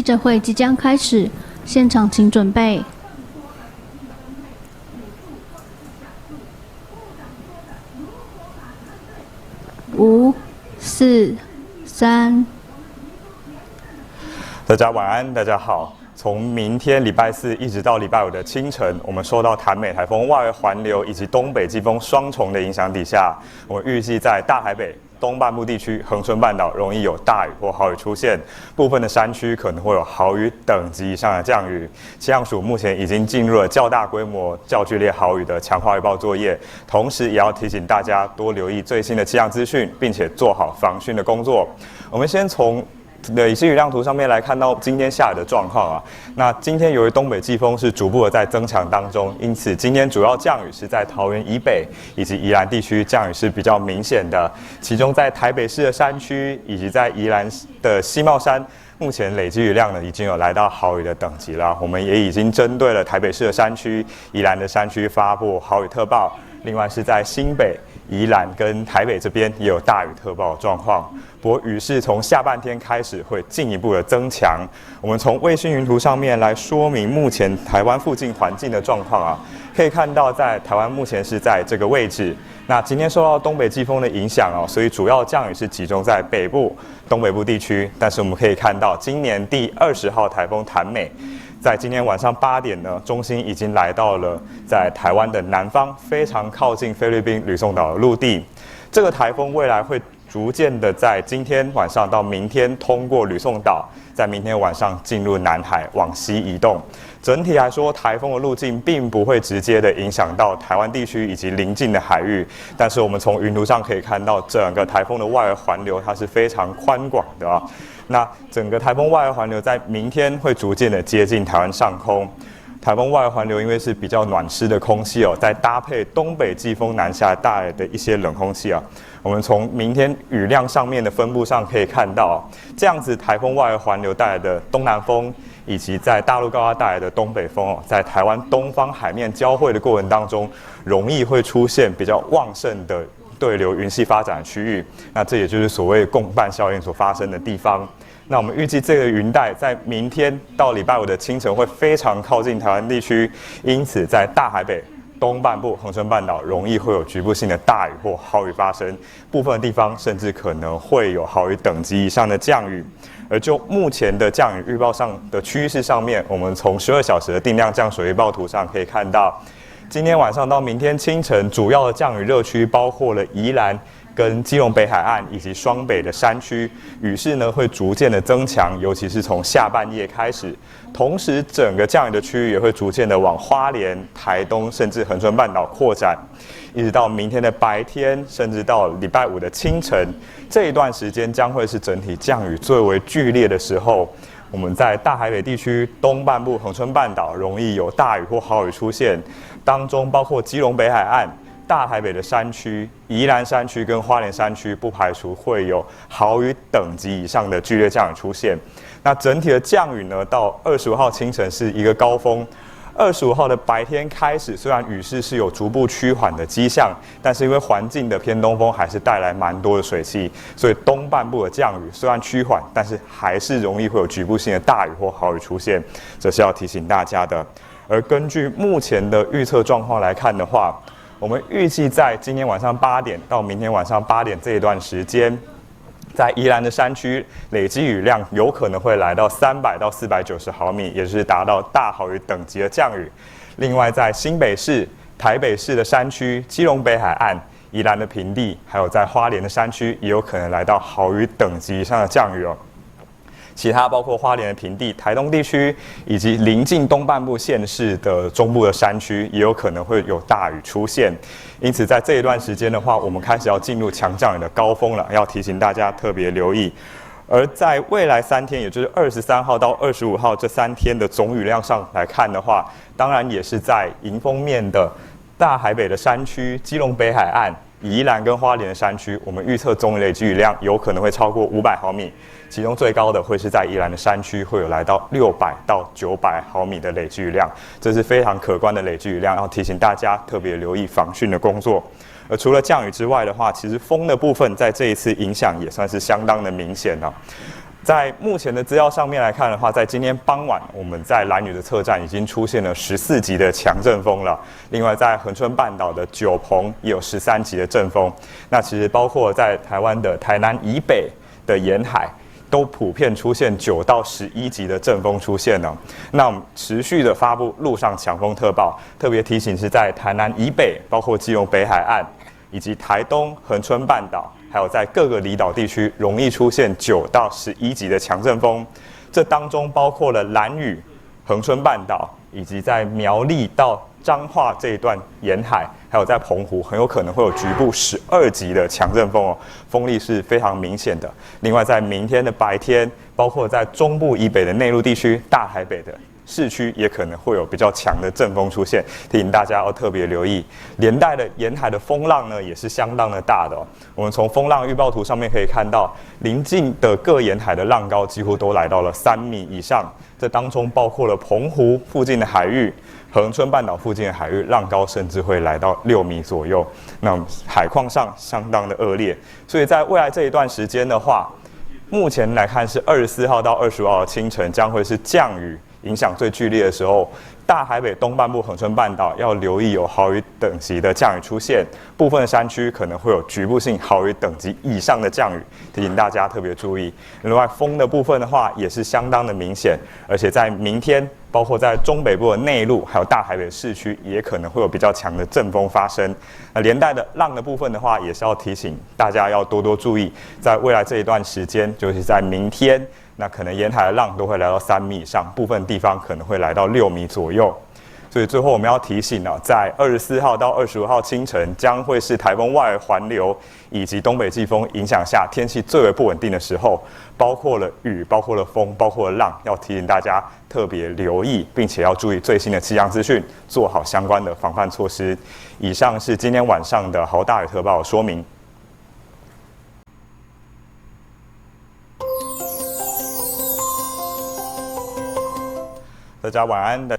者会即将开始，现场请准备。5、4、3。大家晚安，大家好。从明天礼拜四一直到礼拜五的清晨，我们受到台美台风外围环流以及东北季风双重的影响底下，我们预计在大台北东半部地区、恒春半岛容易有大雨或豪雨出现，部分的山区可能会有豪雨等级以上的降雨。气象署目前已经进入了较大规模、较剧烈豪雨的强化预报作业，同时也要提醒大家多留意最新的气象资讯，并且做好防汛的工作。我们先从累积雨量图上面来看到今天下雨的状况啊。那今天由于东北季风是逐步的在增强当中，因此今天主要降雨是在桃园以北以及宜兰地区降雨是比较明显的。其中在台北市的山区以及在宜兰的西茂山，目前累积雨量呢已经有来到豪雨的等级了。我们也已经针对了台北市的山区、宜兰的山区发布豪雨特报。另外是在新北、宜兰跟台北这边也有大雨特报的状况。不过雨势从下半天开始会进一步的增强。我们从卫星云图上面来说明目前台湾附近环境的状况啊，可以看到在台湾目前是在这个位置。那今天受到东北季风的影响哦，所以主要降雨是集中在北部、东北部地区。但是我们可以看到，今年第20号台风谭美，在今天晚上8点呢，中心已经来到了在台湾的南方，非常靠近菲律宾吕宋岛的陆地。这个台风未来会逐渐的在今天晚上到明天通过吕宋岛，在明天晚上进入南海往西移动。整体来说，台风的路径并不会直接的影响到台湾地区以及邻近的海域，但是我们从云图上可以看到，整个台风的外围环流它是非常宽广的啊。那整个台风外围环流在明天会逐渐的接近台湾上空。台风外围环流因为是比较暖湿的空气哦，再搭配东北季风南下带来的一些冷空气啊，我们从明天雨量上面的分布上可以看到，这样子台风外围环流带来的东南风，以及在大陆高压带来的东北风哦，在台湾东方海面交汇的过程当中，容易会出现比较旺盛的对流云系发展的区域。那这也就是所谓共伴效应所发生的地方。那我们预计这个云带在明天到礼拜五的清晨会非常靠近台湾地区，因此在大台北东半部、恒春半岛容易会有局部性的大雨或豪雨发生，部分地方甚至可能会有豪雨等级以上的降雨。而就目前的降雨预报上的趋势上面，我们从12小时的定量降水预报图上可以看到，今天晚上到明天清晨，主要的降雨热区包括了宜兰跟基隆北海岸以及双北的山区，雨势呢会逐渐的增强，尤其是从下半夜开始。同时，整个降雨的区域也会逐渐的往花莲、台东甚至恒春半岛扩展，一直到明天的白天，甚至到礼拜五的清晨，这一段时间将会是整体降雨最为剧烈的时候。我们在大台北地区东半部、恒春半岛容易有大雨或豪雨出现，当中包括基隆北海岸、大台北的山区、宜兰山区跟花莲山区，不排除会有豪雨等级以上的剧烈降雨出现。那整体的降雨呢，到25号清晨是一个高峰。25号的白天开始，虽然雨势是有逐步趋缓的迹象，但是因为环境的偏东风还是带来蛮多的水汽，所以东半部的降雨虽然趋缓，但是还是容易会有局部性的大雨或豪雨出现，这是要提醒大家的。而根据目前的预测状况来看的话，我们预计在今天晚上8点到明天晚上8点这一段时间，在宜兰的山区累积雨量有可能会来到300到490毫米，也就是达到大豪雨等级的降雨。另外，在新北市、台北市的山区、基隆北海岸、宜兰的平地，还有在花莲的山区，也有可能来到豪雨等级以上的降雨哦。其他包括花莲的平地、台东地区以及邻近东半部县市的中部的山区，也有可能会有大雨出现。因此，在这一段时间的话，我们开始要进入强降雨的高峰了，要提醒大家特别留意。而在未来3天，也就是23号到25号这3天的总雨量上来看的话，当然也是在迎风面的大海北的山区、基隆北海岸、宜兰跟花莲的山区，我们预测总累积雨量有可能会超过500毫米，其中最高的会是在宜兰的山区，会有来到600到900毫米的累积雨量，这是非常可观的累积雨量，要提醒大家特别留意防汛的工作。而除了降雨之外的话，其实风的部分在这一次影响也算是相当的明显了。在目前的资料上面来看的话，在今天傍晚，我们在兰屿的侧站已经出现了14级的强阵风了。另外，在恒春半岛的九鹏也有13级的阵风。那其实包括在台湾的台南以北的沿海，都普遍出现9到11级的阵风出现了。那我们持续的发布陆上强风特报，特别提醒是在台南以北，包括基隆北海岸以及台东恒春半岛。还有在各个离岛地区容易出现9到11级的强阵风，这当中包括了兰屿、恒春半岛，以及在苗栗到彰化这一段沿海，还有在澎湖，很有可能会有局部12级的强阵风哦，风力是非常明显的。另外，在明天的白天，包括在中部以北的内陆地区、大台北的市区也可能会有比较强的阵风出现，提醒大家要特别留意。连带的沿海的风浪呢，也是相当的大的哦。我们从风浪预报图上面可以看到，邻近的各沿海的浪高几乎都来到了3米以上，这当中包括了澎湖附近的海域、恒春半岛附近的海域，浪高甚至会来到6米左右。那海况上相当的恶劣，所以在未来这一段时间的话，目前来看是24号到25号的清晨将会是降雨影响最剧烈的时候，大台北东半部恒春半岛要留意有豪雨等级的降雨出现，部分山区可能会有局部性豪雨等级以上的降雨，提醒大家特别注意。另外，风的部分的话也是相当的明显，而且在明天，包括在中北部的内陆，还有大台北市区，也可能会有比较强的阵风发生。连带的浪的部分的话，也是要提醒大家要多多注意，在未来这一段时间，就是在明天。那可能沿海的浪都会来到3米以上，部分地方可能会来到6米左右。所以最后我们要提醒呢，在24号到25号清晨将会是台风外围环流以及东北季风影响下天气最为不稳定的时候，包括了雨、包括了风、包括了浪，要提醒大家特别留意，并且要注意最新的气象资讯，做好相关的防范措施。以上是今天晚上的豪大雨特报说明。大家晚安。